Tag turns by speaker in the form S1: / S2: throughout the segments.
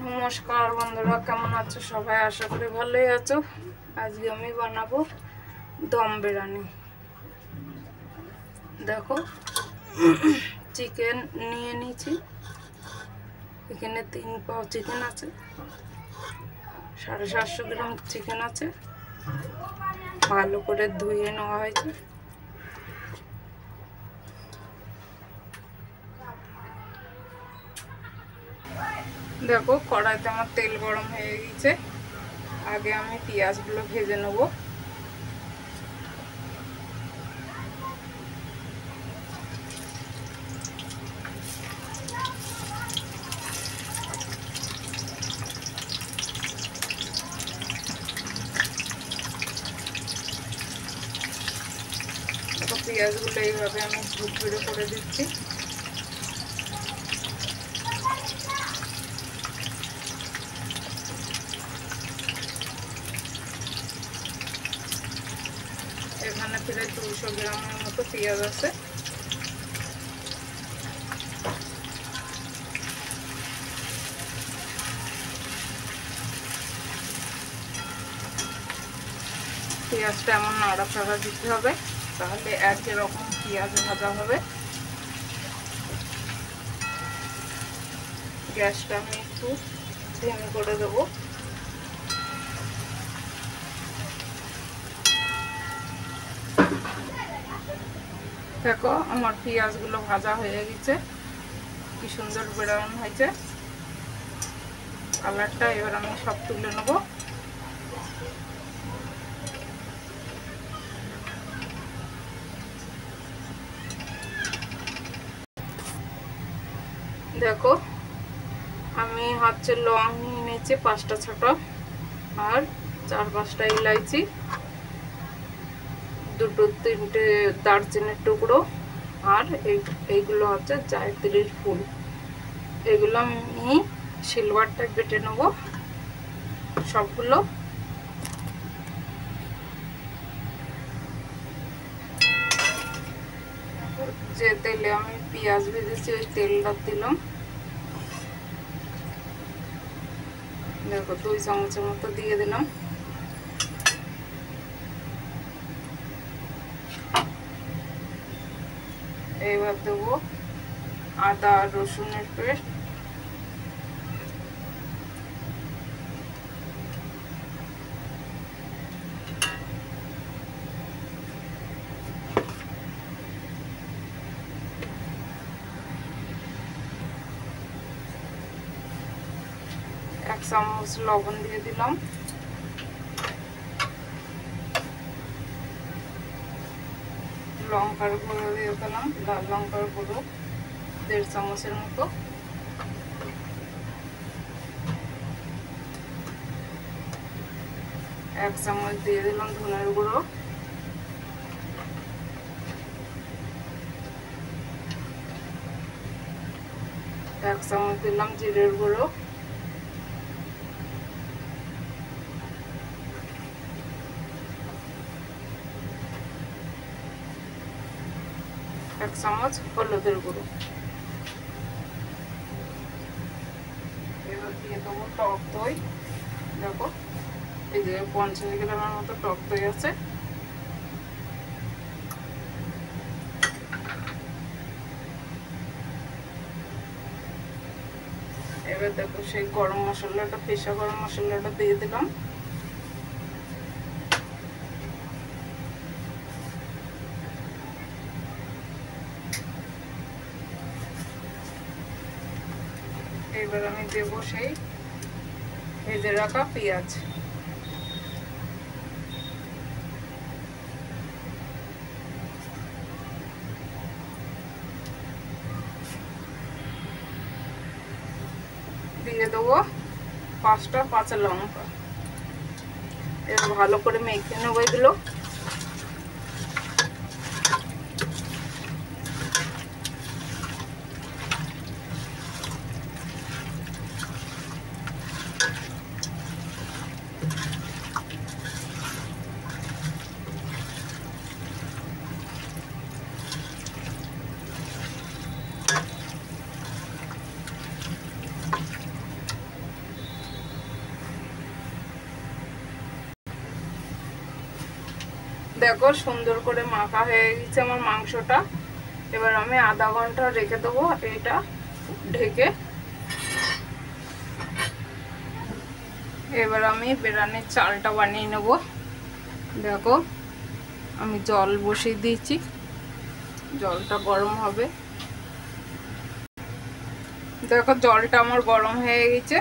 S1: নমস্কার বন্ধুরা, কেমন আছো সবাই? আশা করি ভালোই আছো। আজকে আমি বানাবো দম বিরিয়ানি। দেখো, চিকেন নিয়ে নিয়েছি। এখানে 3 পাও চিকেন আছে, 750 গ্রাম চিকেন আছে। ভালো করে ধুয়ে নেওয়া হয়েছে। দেখো, কড়াইতে আমার তেল গরম হয়ে গেছে। আগে আমি পেঁয়াজগুলো ভেজে নেব। দেখো, পেঁয়াজগুলো এইভাবে আমি ঝুরঝুরে করে দিচ্ছি। এখানে প্রায় 200 গ্রামের মতো পেঁয়াজ আছে। পেঁয়াজটা এমন নাড়াচাড়া দিতে হবে, তাহলে একই রকম পেঁয়াজ ভাজা হবে। গ্যাসটা আমি একটু ধিমি করে দেবো। দেখো, আমার পেঁয়াজগুলো ভাজা হয়ে গেছে, কি সুন্দর ব্রাউন হয়েছে কালারটা। এবার আমি সব তুলে নেব। দেখো, আমি হচ্ছে লং নিয়েছি 5টা 6টা, আর 4-5টা ইলাইচি, 2-3টে দারচিনির টুকরো, আর এইগুলো হচ্ছে জায়ত্রীর ফুল। এগুলো আমি সিলভারটায় বেটে নেব সবগুলো। যে তেলে আমি পেঁয়াজ ভেজেছি ওই তেলটা দিলাম। দেখো, 2 চামচের মতো দিয়ে দিলাম। এবার দেবো আদা আর রসুনের পেস্ট। এক চামচ লবণ দিয়ে দিলাম। লঙ্কার গুঁড়ো দিয়ে দিলাম, লাল লঙ্কার গুঁড়ো 1.5 চামচের মতো। এক চামচ দিয়ে দিলাম ধনের গুঁড়ো। এক চামচ দিলাম জিরের গুঁড়ো। এক চামচ হলুদের গুঁড়ো। এবার দিয়ে দেবো টক দই। দেখো, এই যে 50 গ্রামের মতো টক দই আছে। এবার দেখো, সেই গরম মশলাটা, পেশা গরম মশলাটা দিয়ে দিলাম। এবার আমি দেবো সেই ভেজে রাখা পেঁয়াজ। দিয়ে দেবো 5টা কাঁচা লঙ্কা। এবার ভালো করে মেখে নেবো এগুলো। দেখো সুন্দর করে মাখা হয়ে গেছে আমার মাংসটা। এবার আমি আধা ঘন্টা রেখে দেবো এটা ঢেকে। এবার আমি বিরিয়ানির চালটা বানিয়ে নেব। দেখো আমি জল বসিয়ে দিয়েছি, জলটা গরম হবে। দেখো জলটা আমার গরম হয়ে গেছে।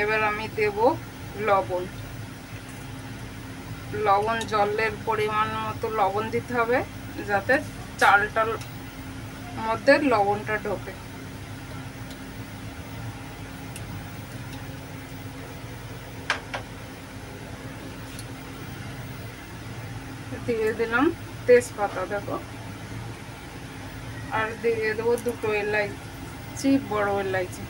S1: এবার আমি দেব লবণ। লবণ জলের পরিমাণ মতো লবণ দিতে হবে, যাতে চালটার মধ্যে লবণটা ঢোকে। দিয়ে দিলাম তেজপাতা, দেখো, আর দিয়ে দেবো দুটো এলাইচি, বড় এলাইচি।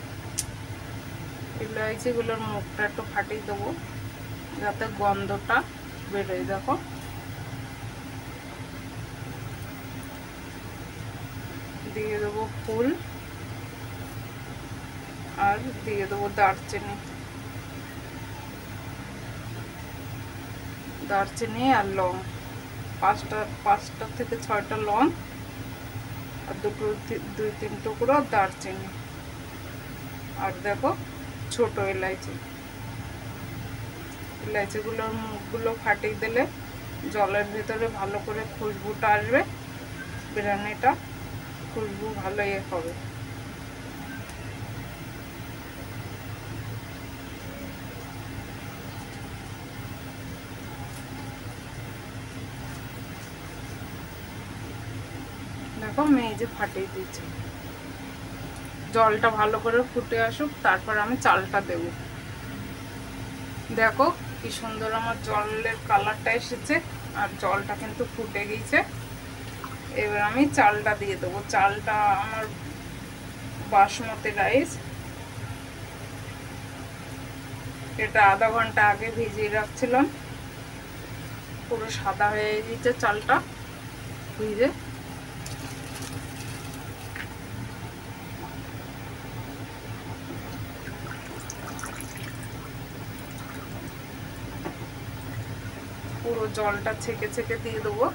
S1: এলাইচিগুলোর মুখটা একটু ফাটিয়ে দেবো যাতে গন্ধটা বেরোয়। দেখো দিয়ে দেবো ফুল, আর দিয়ে দেবো দারচিনি। দারচিনি আর লং, পাঁচটা থেকে 6টা লং, আর দুই তিন টুকরো দারচিনি, আর দেখো ছোট এলাইচি। এলাইচিগুলোর মুখগুলো ফাটিয়ে দিলে জলের ভিতরে ভালো করে খুশবুটা আসবে, বিরিয়ানিটা খুশবু ভালো হবে। দেখো আমি এই যে ফাটিয়ে দিচ্ছি। জলটা ভালো করে ফুটে আসুক, তারপর আমি চালটা দেব। দেখো কি সুন্দর আমার জলের কালারটা এসেছে, আর জলটা কিন্তু ফুটে গিয়েছে। এবার আমি চালটা দিয়ে দেবো। চালটা আমার বাসমতি রাইস, এটা আধা ঘন্টা আগে ভিজিয়ে রাখছিলাম। পুরো সাদা হয়ে গেছে চালটা ভিজে। পুরো জলটা ছেঁকে ছেঁকে দিয়ে দেবো।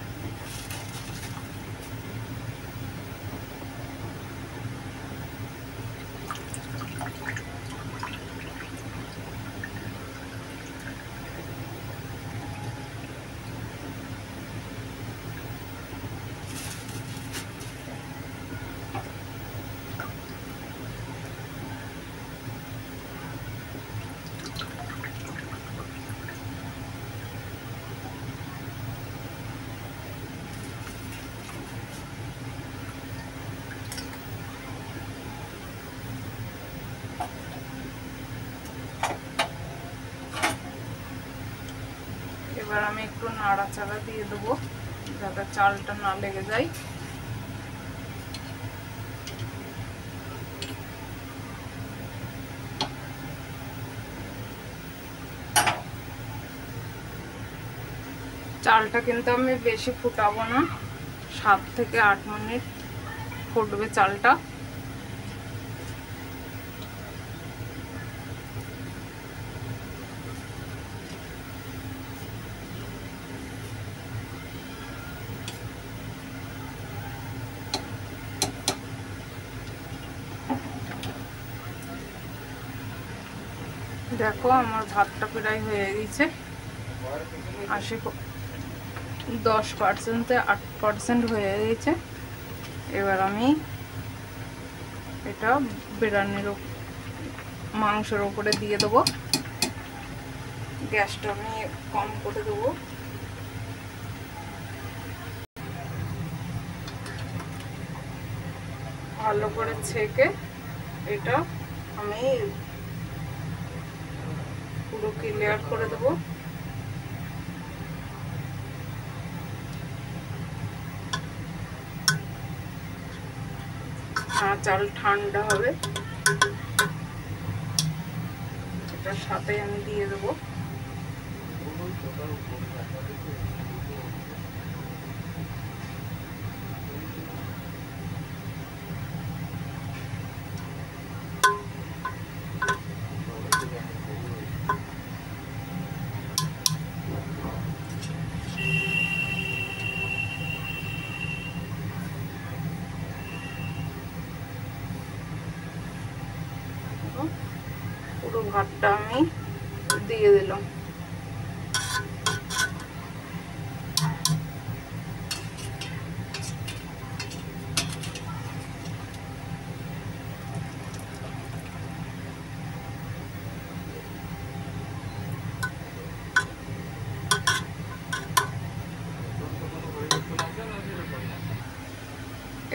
S1: এবার আমি একটু নাড়াচাড়া দিয়ে দেবো যাতে চালটা না লেগে যায়। চালটা কিন্তু আমি বেশি ফুটাবো না, 7 থেকে 8 মিনিট ফুটবে চালটা। দেখো আমার ভাতটা প্রায় হয়ে গেছে, 10% 8% হয়ে গেছে। এবার আমি এটা বিরিয়ানির মাংসের উপরে দিয়ে দেবো। গ্যাসটা আমি কম করে দেবো। ভালো করে ছেঁকে এটা আমি পুরো ক্লিয়ার করে দেবো। চাল ঠান্ডা হবে, এটার সাথে আমি দিয়ে দেবো। পুরো ভাতটা আমি দিয়ে দিলাম।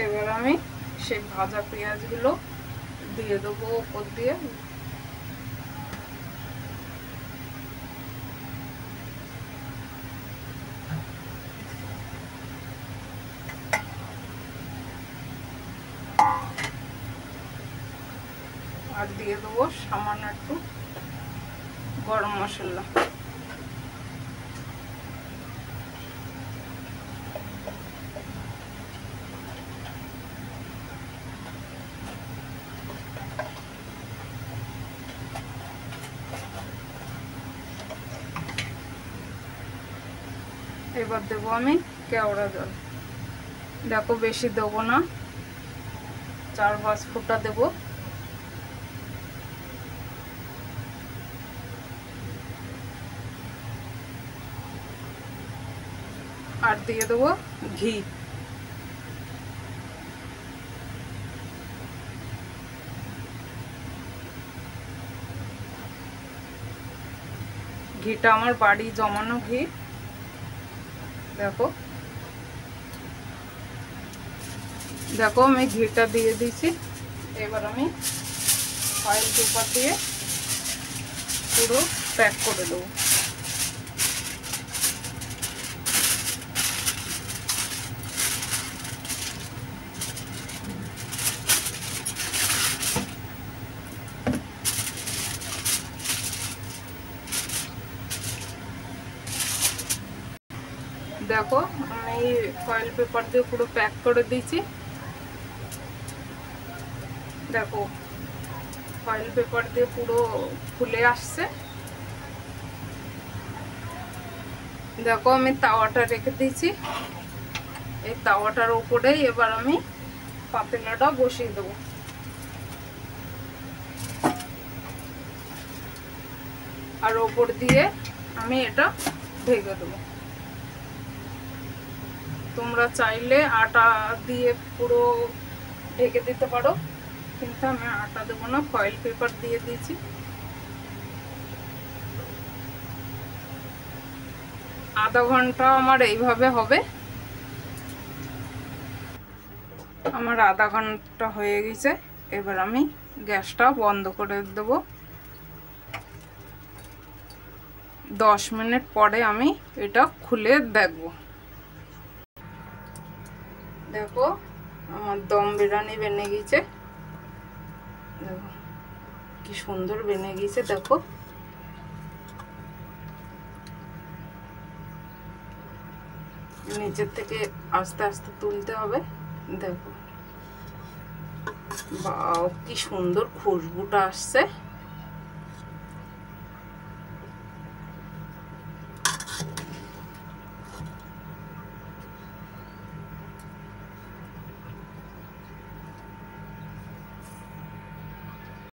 S1: এবার আমি সেই ভাজা পেঁয়াজগুলো দিয়ে দেবো উপর দিয়ে। আর দিয়ে দেবো সামান্য একটু গরম মশলা। এবার দেবো আমি কেওড়া জল। দেখো বেশি দেবো না, 4-5 ফোঁটা দেবো। আর দিয়ে দেবো ঘি। ঘিটা আমার বাড়ি জমানো ঘি। দেখো দেখো আমি ঘিটা দিয়ে দিয়েছি। এবার আমি ফয়েল পেপার দিয়ে পুরো প্যাক করে দেবো। দেখো আমি ফয়েল পেপার দিয়ে পুরো প্যাক করে দিয়েছি। দেখো ফয়েল পেপার দিয়ে পুরো ফুলে আসছে। দেখো আমি তাওয়াটা রেখে দিয়েছি। এই তাওয়াটার উপরেই এবার আমি পাতিলাটা বসিয়ে দেবো। আর ওপর দিয়ে আমি এটা ঢেকে দেবো। তোমরা চাইলে আটা দিয়ে পুরো ঢেকে দিতে পারো, কিন্তু আমি আটা দেবো না, ফয়েল পেপার দিয়ে দিয়েছি। আধা ঘন্টা আমার এইভাবে হবে। আমার আধা ঘন্টা হয়ে গেছে। এবার আমি গ্যাসটা বন্ধ করে দেবো। 10 মিনিট পরে আমি এটা খুলে দেখব। দেখো আমার দম বিরিয়ানি বেনে গেছে। দেখো কি সুন্দর বেনে গেছে। দেখো নিচের থেকে আস্তে আস্তে তুলতে হবে। দেখো বাহ কি সুন্দর খুশবুটা আসছে।